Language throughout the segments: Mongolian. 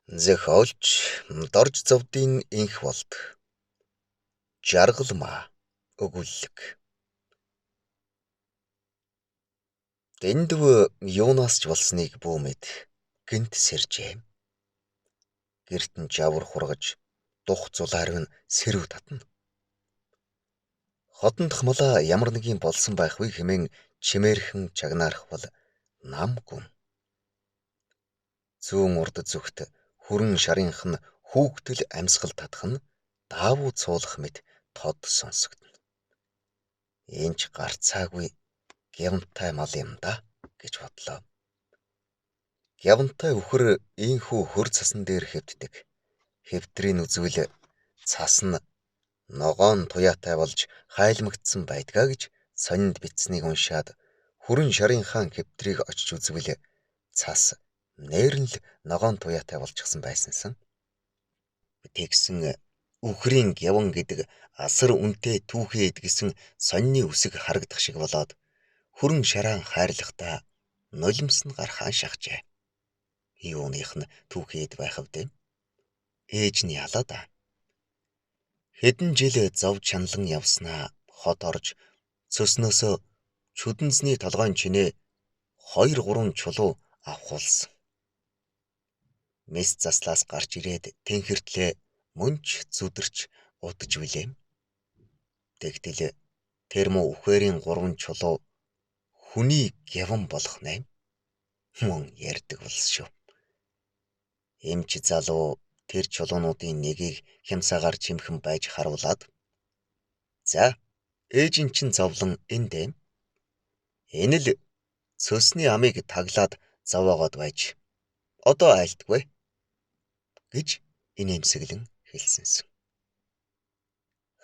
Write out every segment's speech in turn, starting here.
Зохиолч дорж зовдын инх болд. Жаргалмаа өгүүлэг. Дэндв юунаас ч болсныг бүүмэд гэнт сэржээ. Гэрт нь жавар хургаж дух зулаарв нь сэрв татна. Хотонд хмалаа ямар нэгэн болсон байх вэ хэмээн чимээрхэн чагнаарах бол нам гүн. Зүүн урд зүгт хүрэн шарынх нь хүүхдэл амьсгал татах нь даавуу цуулах мэт тод сонсогдно. Энд ч гарцаагүй гявнтай мал юм да гэж бодлоо. Гявнтай үхэр ийхүү хөр цасан дээр хэвддэг. Хэвтрийн үзвэл цас нь ногоон туяатай болж хайлмагдсан байдгаа гэж сонинд бичснийг уншаад хүрэн шарынхаа хэвтрийг очиж үзвэл цас нээрэн л ногоон туяатай болчихсон байсансан. Тэгсэн үхрийн гяван гэдэг асар үнэтэй түүхээ идгэсэн сонины үсэг харагдах шиг болоод хүрэн шараан хайрлахдаа нулимс нь гарахаа шахжээ. Юуных нь түүхээд байх вдэ? Ээж нь ялаа да. Хэдэн жил зов чанлан явснаа хот орж цөснөөсөө чүдэнзний толгойн чинээ 2-3 чулуу авахулсан. Мэс заслаас гарч ирээд тэнхэртлээ мөнч зүдэрч удаж билээ. Тэгтэл тэр муу үхээрийн 3 чулуу хүний гяван болох нэм. Мөн ярддаг болсон шүү. Эмч залуу тэр чулуунуудын нэгийг хямсаагаар чимхэн байж харуулад за ээжин чин зовлон эндэ. Энэ л цөсний амийг таглаад зовоогоод байж одоо айлтгүй гэж инээмсэглэн хэлсэнсэн.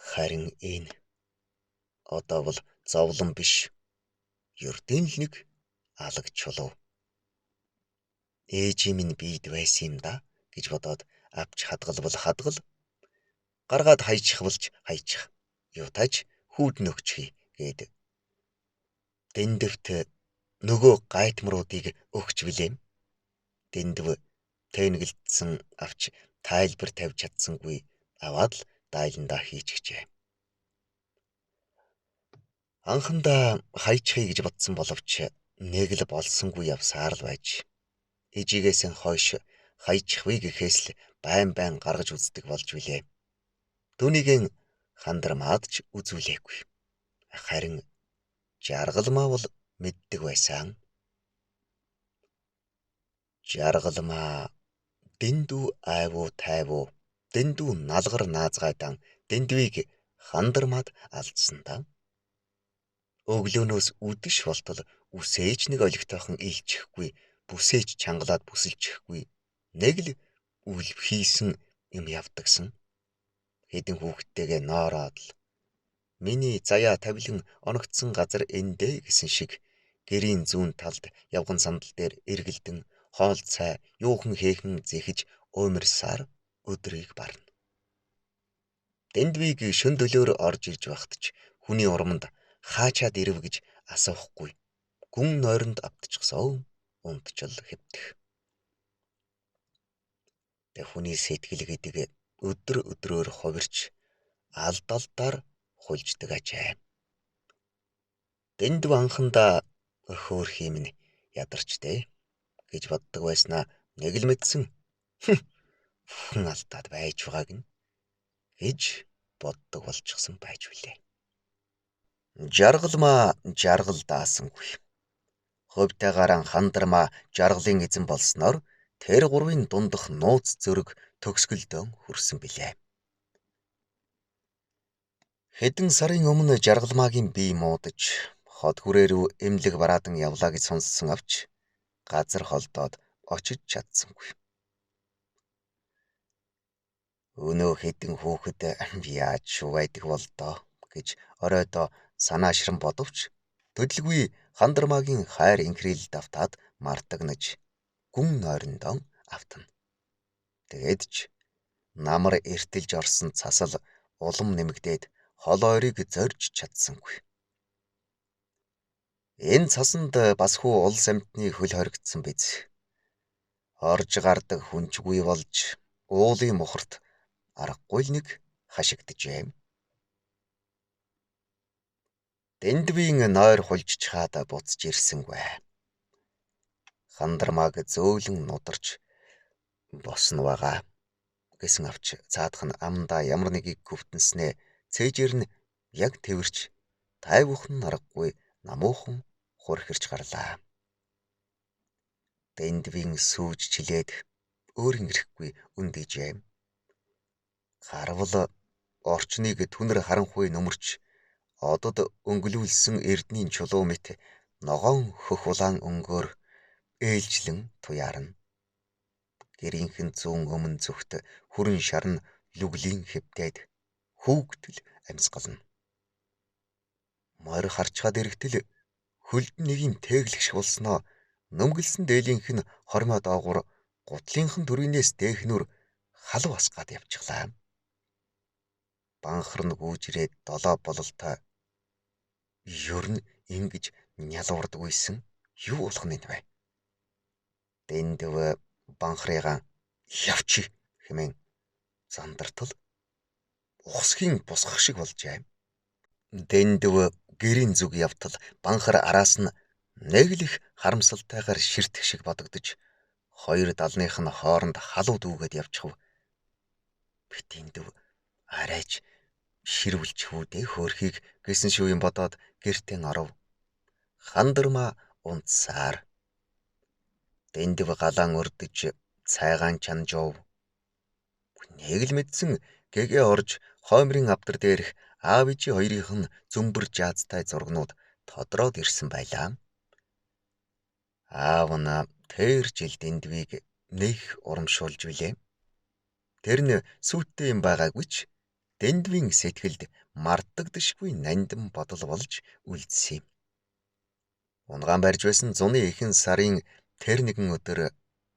Харин энэ одоо бол зовлон биш, ердийн л нэг алаг чулуу. Ээжийн минь бийд байсан юм да гэж бодоод авч хадгалбал хадгал, гаргаад хайчих болж хайчих, юутайч хүүд нөгчхий гээд дэндвт нөгөө гайтмруудыг өгч билээ. Дэндв тэнэгэлдсэн авч тайлбар тавьж чадсангүй аваад л дайландаа хийчихжээ. Анхандаа хайчихъя гэж бодсон боловч нэг л болсонгүй явсаар л байж ижигээс нь хойш хайчихвээ гэхээс л байн гаргаж үздэг болж билээ. Түүнийгэн хандармаад ч үзүүлээгүй. Харин жаргалмаа бол мэддэг байсан. Жаргалмаа дэндүү айвуу тайвуу, дэндүү налгар наазгайдан дэндвийг хандармаад алдсан да. Өглөөнөөс үдэш болтол үсээж нэг олигтойхон илчихгүй, бүсээж чангалаад бүсэлчихгүй, нэг л үлв хийсэн юм явдагсан. Хэдэн хүүхдтэйгээ ноороод л миний заяа тавилан оногдсон газар эндэ гэсэн шиг гэрийн зүүн талд явган сандал дээр эргэлдэн хоол цай юухан хийхэн зэхэж уумирсаар өдрийг барна. Дэндвийг шөн дөлөөр орж ирж байхад ч хүний урманд хаачаад ирэв гэж асуухгүй. Гүн нойронд автчихсан унтчил хэвдэх. Тэ хүний сэтгэл гэдэг өдөр өдрөөр хувирч алдалдаар хулждаг ажээ. Дэндв анхандаа өхөөр хиймэн ядарчтэй гэж боддог байснаа нэг л мэдсэн. Хүн алдаад байж байгааг нь гэж боддог болчихсон байж билээ. Жаргалмаа жаргал даасангүй. Хувьтайгаараа хандармаа жаргалын эзэн болсноор тэр гурвын дундах нууц зөрөг төгсгөлдөө хүрсэн билээ. Хэдэн сарын өмнө жаргалмаагийн бие муудаж хот хүрээ рүү эмнэлэг бараадан явлаа гэж сонссон авч газар холдоод очиж чадсангүй. Өнөө хэдэн хүүхэд яаж байдаг бол доо гэж оройдоо санаашран бодовч төдөлгүй хандармаагийн хайр инхрийлэлд автаад мартагнаж гүн нойрондоо автана. Тэгээд ч намар эртэлж орсон цасал улам нэмэгдээд хол ойрыг зорж чадсангүй. Энэ цасанд бас хүү улс амьтны хөл хоригдсон биз. Орж гардаг хүнчгүй болж уулын мухарт аргагүй л нэг хашигджээ. Дэндвийн нойр хулж чаад буцаж ирсэнгүй. Хандармааг зөөлөн нударч босно байгаа гэсэн авч цаадах нь амдаа ямар нэгийг гүвтэнснээ цээжээр нь яг тэрч тайвуухан аргагүй намуухан хурхирч гарлаа. Дэндвийн сүүж чилээд өөрийн ирэхгүй үндийжээ. Гарвал орчныг түнэр харанхуй нөмөрч одод өнгөлүүлсэн эрдний чулуу мэт ногоон хөх улаан өнгөөр ээлжлэн туяарна. Гэрийнхэн зүүн өмнө зүгт хүрэн шарн лүглийн хэвтээд хүүгдэл амьсгална. Морь харчгаад ирэхтэл хөлд нэг юм тээглэх шиг болсноо нөмгөлсөн дээлийнх нь хормоо доогуур гутлынхан төрийнээс дээхнүр халуу асгаад явчихлаа. Банхар нь гүүжрээд долоо бололтой ер нь ингэж нялуурдаг байсан юу болох нь вэ? Дэндв банхрыгаа явчих хэмээн зандартал ухсхийн бусгах шиг болжээ. Дэндв гэрийн зүг явтал банхар араас нь нэг л их харамсалтайгаар ширтэх шиг бодогдож хоёр далных нь хооронд халуу дүүгээд явчихв. Битэндв арайч ширвэлчхүүдээ хөөрхийг гэсэн шүү юм бодоод гэртэн оров. Хандармаа унтсаар Дэндв галаан өрдөж цайгаан чанжов. Нэг л мэдсэн гэгээ орж хоймрын авдар дээрх аав ээжи хоёрынх нь зөмбөр жаазтай зургнууд тодроод ирсэн байлаа. Аав нь тэр жил Дэндвийг нэг урамшуулж билээ. Тэр нь сүйттэй юм байгаагүй ч Дэндвийн сэтгэлд мартагдашгүй нандин бодол болж үлдсэн юм. Унгаан барьж байсан зуны ихэнх сарын тэр нэгэн өдөр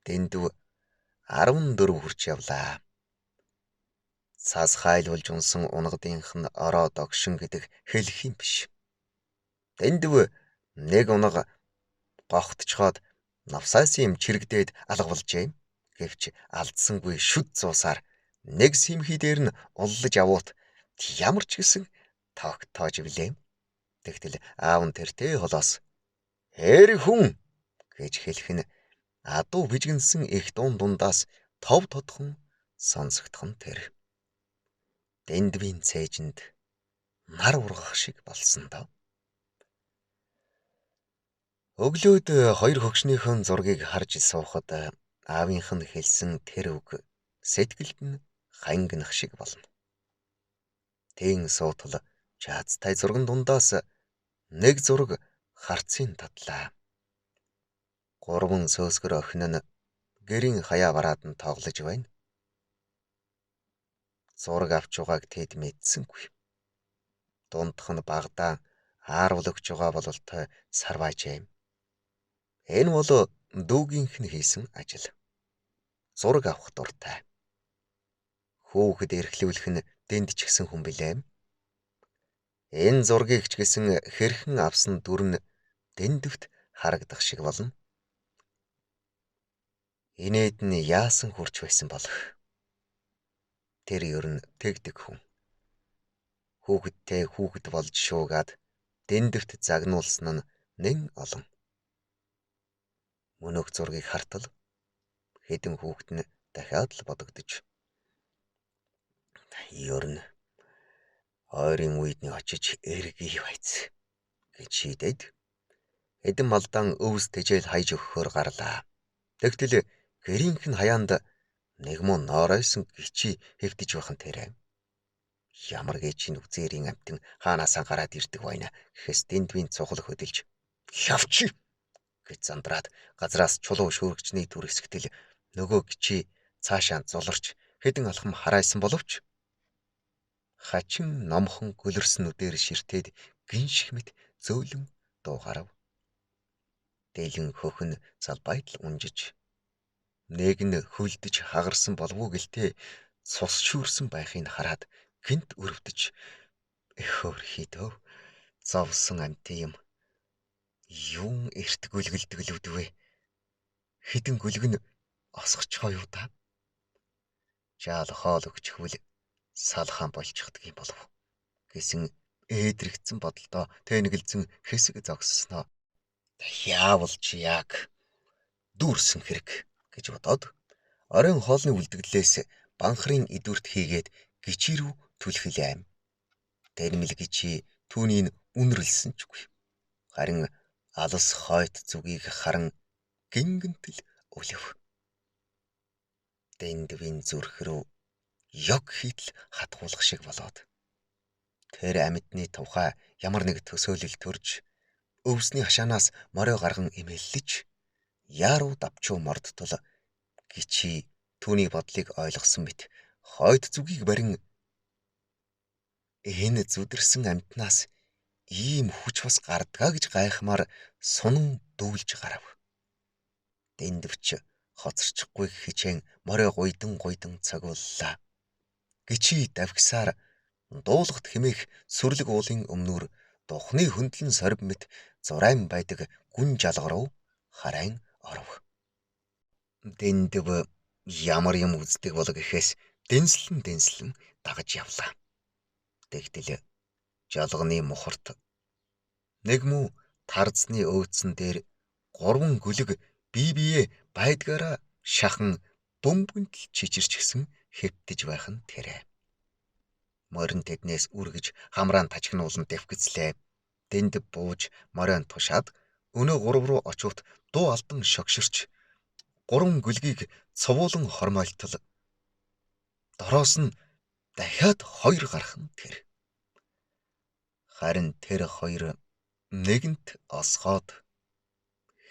Дэндв 14 хүрч явлаа. Цас хайлуулж унсан унгадынх нь ороо догшин гэдэг хэлэх юм биш. Дэндв нэг унаг гогтчхоод навсаас юм чирэгдээд алга болжээ. Гэвч алдсангүй шүд зуусаар нэг симхий дээр нь уллаж авуут ямар ч гэсэн тогтоож билээ. Тэгтэл аав нь тэртээ холоос "Эр хүн" гэж хэлэх нь адуу бижгэнсэн их дуун дундаас тов тодхон сонсогдох нь тэр. Дэндвийн цээжинд нар ургах шиг болсон доо. Өглөөд хоёр хөгшнийхэн зургийг харж суухад аавынх нь хэлсэн тэр үг сэтгэлд нь хангинах шиг болно. Тэн суутал жаазтай зурган дундаас нэг зураг харцын татлаа. Гурван сөөсгөр охин нь гэрийн хаяа бараад нь тоглож байна. Зураг авч байгааг тэд мэдсэнгүй. Дундх нь багадаа ааруул өгч байгаа бололтой сарваажээ. Энэ бол дүүгийнх нь хийсэн ажил. Зураг авах дуртай. Хүүхэд эрхлүүлэх нь дэнд ч гэсэн хүн билээ. Энэ зургийг ч гэсэн хэрхэн авсан дүр нь дэндвт харагдах шиг болно. Инээд нь яасан хурч байсан болох. Тэр ер нь тэгдэг хүн. Хүүхэдтэй хүүхэд болж шуугаад дэндвт загнуулсан нь нэн олон. Мөнөөх зургийг хартал хэдэн хүүхэд нь дахиад л бодогдож ер нь ойрын үед нь очиж эргий байц гэж шийдээд хэдэн малдаан өвс тэжээл хайж өгөхөөр гарлаа. Тэгтэл гэрийнх нь хаяанд нэг муу нооройсон гिचий хэвтэж байхан тэрэ. Ямар гэжийн үзээрийн амтэн хаанасаа гараад ирдэг байна гэхээс Дэндвийн цухал хөдөлж "Явчих" гэж зандраад газраас чулуу шүүргчний түр хэсгтэл нөгөө гिचий цаашаа зуларч хэдэн алхам харайсан боловч хачин номхон гөлөрсөн нүдээр ширтээд гинших мэт зөөлөн дуугарав. Дээлэн хөхн залбайтал унжиж нэг нь хөлдөж хагарсан болов уу гэлтэй цус шүүрсэн байхыг хараад гинт өрөвдөж "Эхөр хитөө зовсон амт юм. Юун эрт гүлгэлдэг л үдвэ. Хэдэн гүлгэн осгочихоо юу та? Жаал хоол өгчихвөл салхан болчихдөг юм болов гэсэн ээдрэгцэн бодолдоо тэнэгэлзэн хэсэг зогссноо. Яавал чи яг дүүрсэн хэрэг гэж бодоод оройн хоолны үлдэгдлээс банхрын идүрт хийгээд гичи рүү түлхэлээм. Тэрмэл гичи түүнийг үнэрлсэнчгүй. Харин алс хойт зүгийг харан гингэнтэл өлөв. Дэндвийн зүрх рүү ёг хийтэл хатгуулах шиг болоод тэр амьтны тухай ямар нэг төсөөлөл төрж өвсний хашаанаас морио гарган имэллэж яаруу давчуу мордтол гичи түүний бодлыг ойлгосон мэт хойд зүгийг барин энэ зүдэрсэн амьтнаас ийм хүч бас гардгаа гэж гайхмаар сунан дүүлж гарав. Дэндвч хоцорчихгүй хичээн морио гуйдан цагууллаа. Гичи давхисаар дуулахт хэмээх сүрлэг уулын өмнөр духны хөндлөн сорив мэт зурайм байдаг гүн жалга руу харайн оров. Дэндв ямар юм үздэг бол гэхээс дэнслэн дагаж явлаа. Тэгтэл жалганы мухарт нэг муу тарзны өөдсөн дээр 3 гүлэг бие байдгаараа шахан бөмбөгнтл чичирч гисэн хэвтэж байх нь тэрэ. Морин тэднээс үргэж хамраан тажигнуулан дэвхгэцлээ. Дэнд бууж морион тушаад өнөө 3 руу очивот дуу алдан шогширч 3 гүлгийг цовуулан хормойлтол дороос нь дахиад 2 гарах нь тэр. Харин тэр 2 нэгэнт осгоод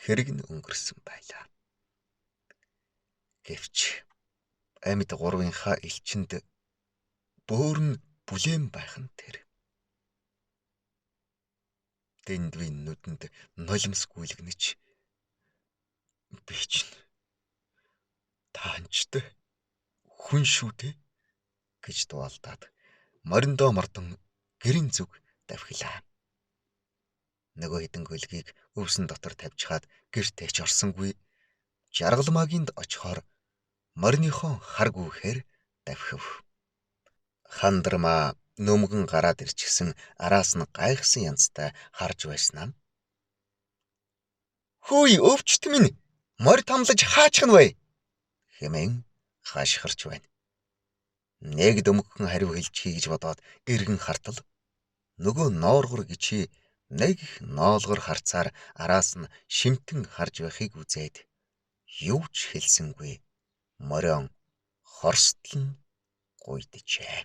хэрэг нь өнгөрсөн байлаа. Гэвч амьд 3-ынхаа элчинд бөөр нь бүлээн байх нь тэр. Дэндвийн нүдэнд нулимс гүйлгэнэж би чинь таанчтай хүн шүү дээ гэж дуалдаад мориндоо мордон гэрийн зүг давхилаа. Нөгөө хэдэн гөлгийг өвсөн дотор тавьчихад гэртээ ч орсонгүй. Жаргалмаагинд очихоор мориныхон хар гүүхээр давхив. Хандрмаа нөмгөн гараад ирчихсэн араас нь гайхсан янзтай харж байснаа. Хөөе өвчт минь морь тамлаж хаачих нь вэ хэмээн хаашгирч байна. Нэг дөмгөн хариу хэлж хий гэж бодоод эргэн хартал нөгөө нооргор гичи нэг их ноолгор харцаар араас нь шимтэн харж байхыг үзээд юу ч хэлсэнгүй морион хорстлон гуйдэжээ.